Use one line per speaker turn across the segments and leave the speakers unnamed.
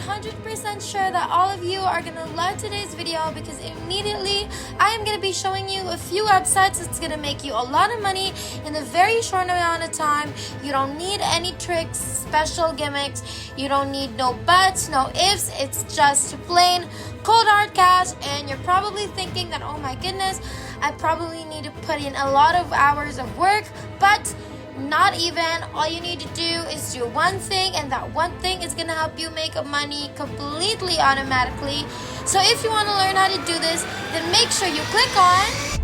100% sure that all of you are going to love today's video because immediately I am going to be showing you a few websites that's going to make you a lot of money in a very short amount of time. You don't need any tricks, special gimmicks. You don't need no buts, no ifs. It's just plain cold hard cash. And you're probably thinking that, oh my goodness, I probably need to put in a lot of hours of work, but not even. All you need to do is do one thing, and that one thing is going to help you make money completely automatically. So if you want to learn how to do this, then make sure you click on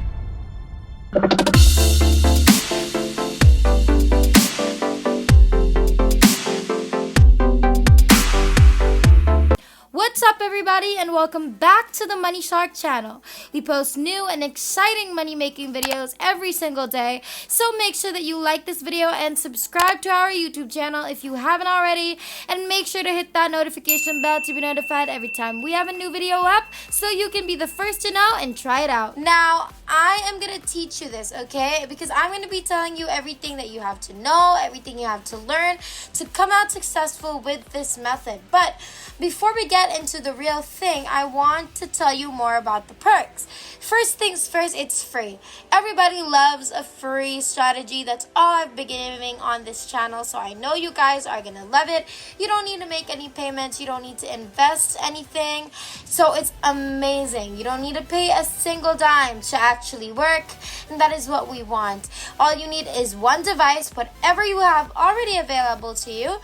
What's up, everybody, and welcome back to the Money Shark channel. We post new and exciting money-making videos every single day, so make sure that you like this video and subscribe to our YouTube channel if you haven't already, and make sure to hit that notification bell to be notified every time we have a new video up so you can be the first to know and try it out. Now, I am going to teach you this, okay? Because I'm going to be telling you everything that you have to know, everything you have to learn to come out successful with this method. But before we get into the real thing, I want to tell you more about the perks. First things first, it's free. Everybody loves a free strategy. That's all I've been giving on this channel, so I know you guys are gonna love it. You don't need to make any payments. You don't need to invest anything. So it's amazing. You don't need to pay a single dime to actually work, and that is what we want. All you need is one device, whatever you have already available to you.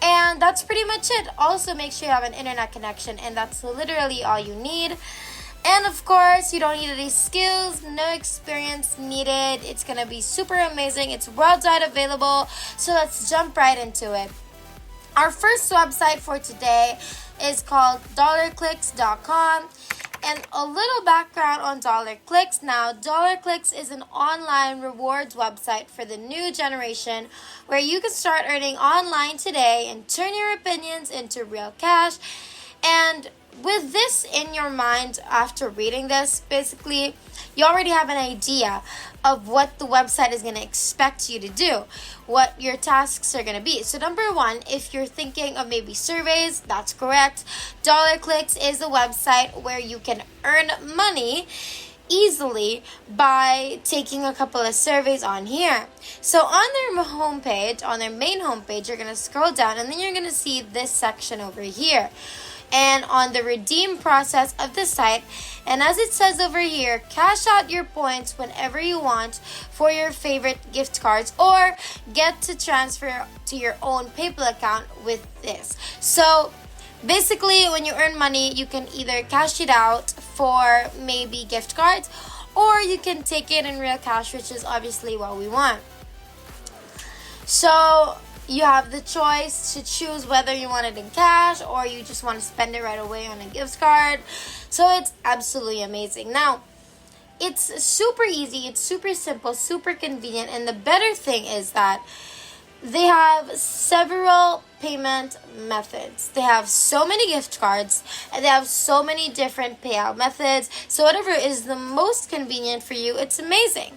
And that's pretty much it. Also, make sure you have an internet connection, and that's literally all you need. And of course, you don't need any skills, no experience needed. It's gonna be super amazing. It's worldwide available. So let's jump right into it. Our first website for today is called DollarClicks.com. And a little background on DollarClicks. Now, DollarClicks is an online rewards website for the new generation where you can start earning online today and turn your opinions into real cash. And with this in your mind, after reading this, basically, you already have an idea of what the website is going to expect you to do, what your tasks are going to be. So number one, if you're thinking of maybe surveys, that's correct. DollarClicks is a website where you can earn money easily by taking a couple of surveys on here. So on their homepage, on their main homepage, you're going to scroll down and then you're going to see this section over here. And on the redeem process of the site, and as it says over here, cash out your points whenever you want for your favorite gift cards or get to transfer to your own PayPal account with this. So basically, when you earn money, you can either cash it out for maybe gift cards or you can take it in real cash, which is obviously what we want. So you have the choice to choose whether you want it in cash or you just want to spend it right away on a gift card. So it's absolutely amazing. Now, it's super easy, it's super simple, super convenient, and the better thing is that they have several payment methods. They have so many gift cards and they have so many different payout methods. So whatever is the most convenient for you, it's amazing.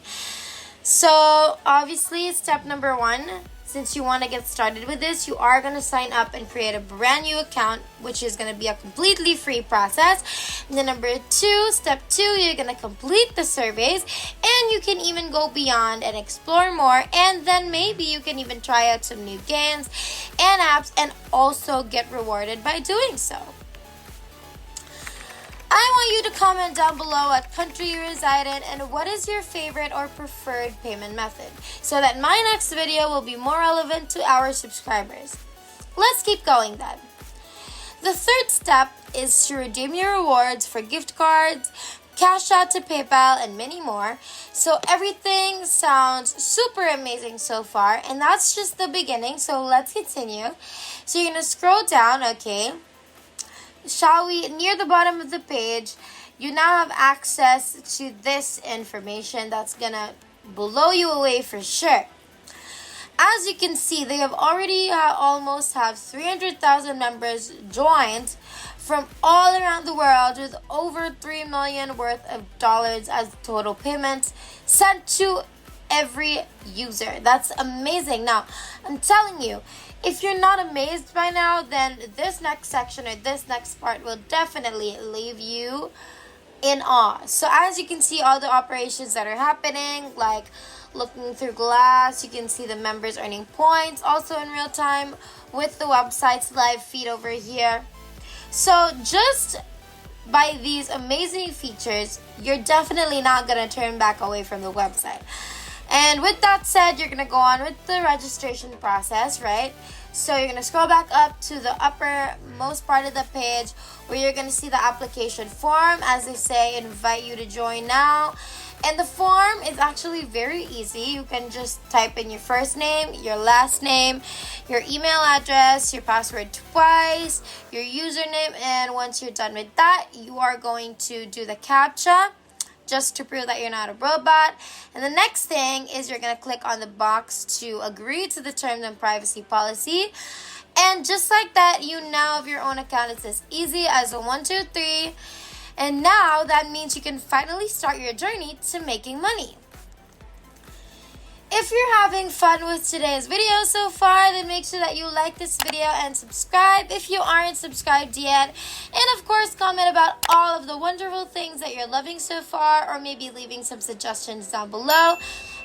So obviously, step number one, since you want to get started with this, you are going to sign up and create a brand new account, which is going to be a completely free process. And then number two, step two, you're going to complete the surveys and you can even go beyond and explore more. And then maybe you can even try out some new games and apps and also get rewarded by doing so. I want you to comment down below what country you reside in and what is your favorite or preferred payment method so that my next video will be more relevant to our subscribers. Let's keep going then. The third step is to redeem your rewards for gift cards, cash out to PayPal, and many more. So everything sounds super amazing so far, and that's just the beginning, so let's continue. So you're going to scroll down, okay? Shall we, near the bottom of the page, you now have access to this information that's gonna blow you away for sure. As you can see, they have already almost have 300,000 members joined from all around the world with over $3 million worth of dollars as total payments sent to every user. That's amazing. Now, I'm telling you, If you're not amazed by now, then this next section or this next part will definitely leave you in awe. So as you can see, all the operations that are happening, like looking through glass, you can see the members earning points also in real time with the website's live feed over here. So just by these amazing features, you're definitely not going to turn back away from the website. And with that said, you're going to go on with the registration process, right? So you're going to scroll back up to the uppermost part of the page where you're going to see the application form. As they say, invite you to join now. And the form is actually very easy. You can just type in your first name, your last name, your email address, your password twice, your username, and once you're done with that, you are going to do the CAPTCHA just to prove that you're not a robot. And the next thing is you're going to click on the box to agree to the terms and privacy policy. And just like that, you now have your own account. It's as easy as a 1, 2, 3. And now that means you can finally start your journey to making money. If you're having fun with today's video so far, then make sure that you like this video and subscribe if you aren't subscribed yet. And of course, comment about all of the wonderful things that you're loving so far, or maybe leaving some suggestions down below.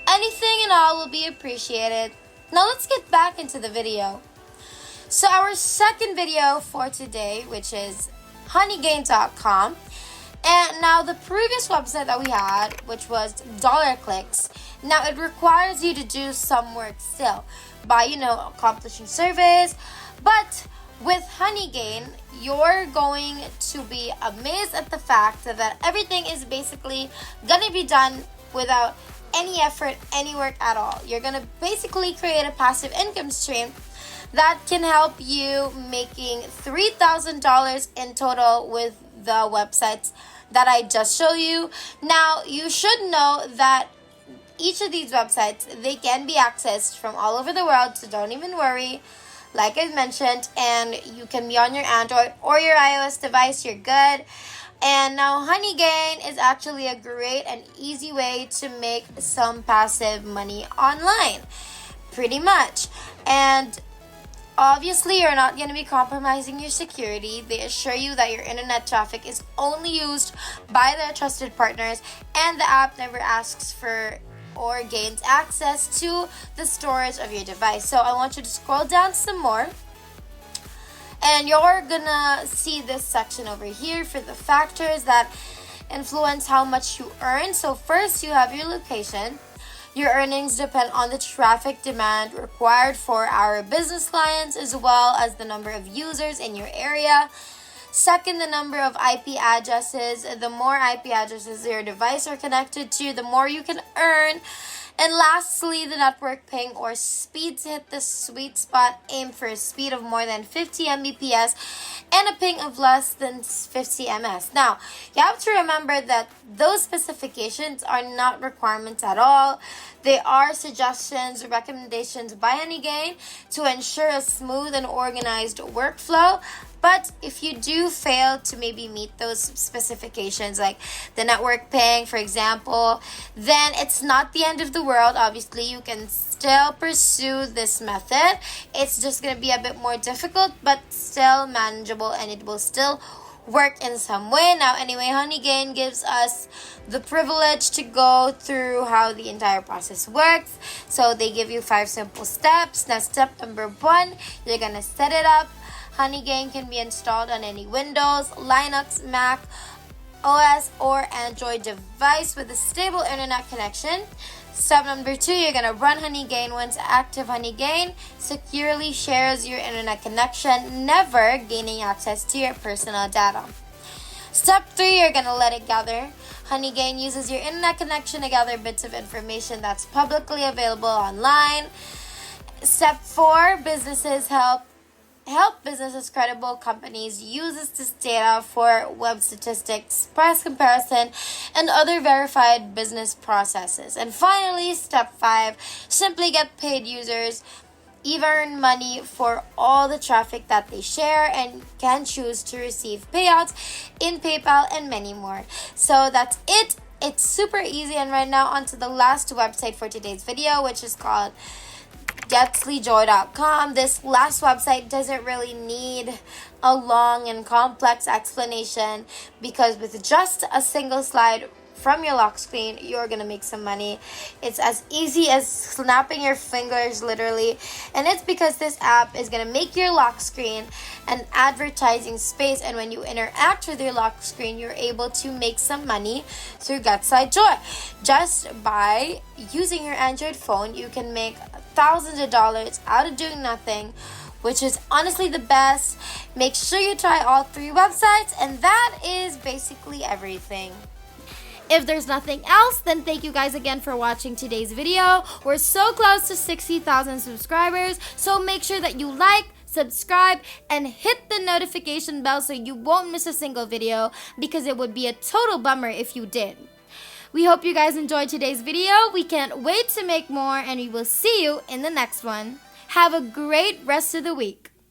Anything and all will be appreciated. Now let's get back into the video. So our second video for today, which is honeygain.com. And now the previous website that we had, which was DollarClicks, now it requires you to do some work still by, accomplishing surveys. But with Honeygain, you're going to be amazed at the fact that everything is basically going to be done without any effort, any work at all. You're going to basically create a passive income stream that can help you making $3,000 in total with the websites that I just showed you. Now, you should know that each of these websites, they can be accessed from all over the world, so don't even worry. Like I mentioned, and you can be on your Android or your iOS device, you're good. And now Honeygain is actually a great and easy way to make some passive money online, pretty much. And obviously, you're not going to be compromising your security. They assure you that your internet traffic is only used by their trusted partners, and the app never asks for or gains access to the storage of your device. So I want you to scroll down some more, and you're gonna see this section over here for the factors that influence how much you earn. So first, you have your location. Your earnings depend on the traffic demand required for our business clients, as well as the number of users in your area. Second, the number of IP addresses. The more IP addresses your device are connected to, the more you can earn. And lastly, the network ping or speed. To hit the sweet spot, aim for a speed of more than 50 Mbps and a ping of less than 50 ms. Now, you have to remember that those specifications are not requirements at all. They are suggestions, recommendations by Honeygain to ensure a smooth and organized workflow. But if you do fail to maybe meet those specifications, like the network ping, for example, then it's not the end of the world. Obviously, you can still pursue this method. It's just going to be a bit more difficult, but still manageable, and it will still work in some way. Now, anyway, Honeygain gives us the privilege to go through how the entire process works. So they give you 5 simple steps. Now, step number 1, you're going to set it up. Honeygain can be installed on any Windows, Linux, Mac, OS, or Android device with a stable internet connection. Step number 2, you're going to run Honeygain. Once active, Honeygain securely shares your internet connection, never gaining access to your personal data. Step 3, you're going to let it gather. Honeygain uses your internet connection to gather bits of information that's publicly available online. Step 4, businesses help businesses, credible companies uses this data for web statistics, price comparison, and other verified business processes. And finally, step 5, simply get paid users earn money for all the traffic that they share and can choose to receive payouts in PayPal and many more. So that's it. It's super easy. And right now, on to the last website for today's video, which is called getslyjoy.com. This last website doesn't really need a long and complex explanation because with just a single slide from your lock screen, you're gonna make some money. It's as easy as snapping your fingers, literally. And it's because this app is gonna make your lock screen an advertising space, and when you interact with your lock screen, you're able to make some money through GetSlyJoy. Just by using your Android phone, you can make thousands of dollars out of doing nothing, which is honestly the best. Make sure you try all 3 websites, and that is basically everything. If there's nothing else, then thank you guys again for watching today's video. We're so close to 60,000 subscribers, so make sure that you like, subscribe, and hit the notification bell so you won't miss a single video, because it would be a total bummer if you did. We hope you guys enjoyed today's video. We can't wait to make more, and we will see you in the next one. Have a great rest of the week.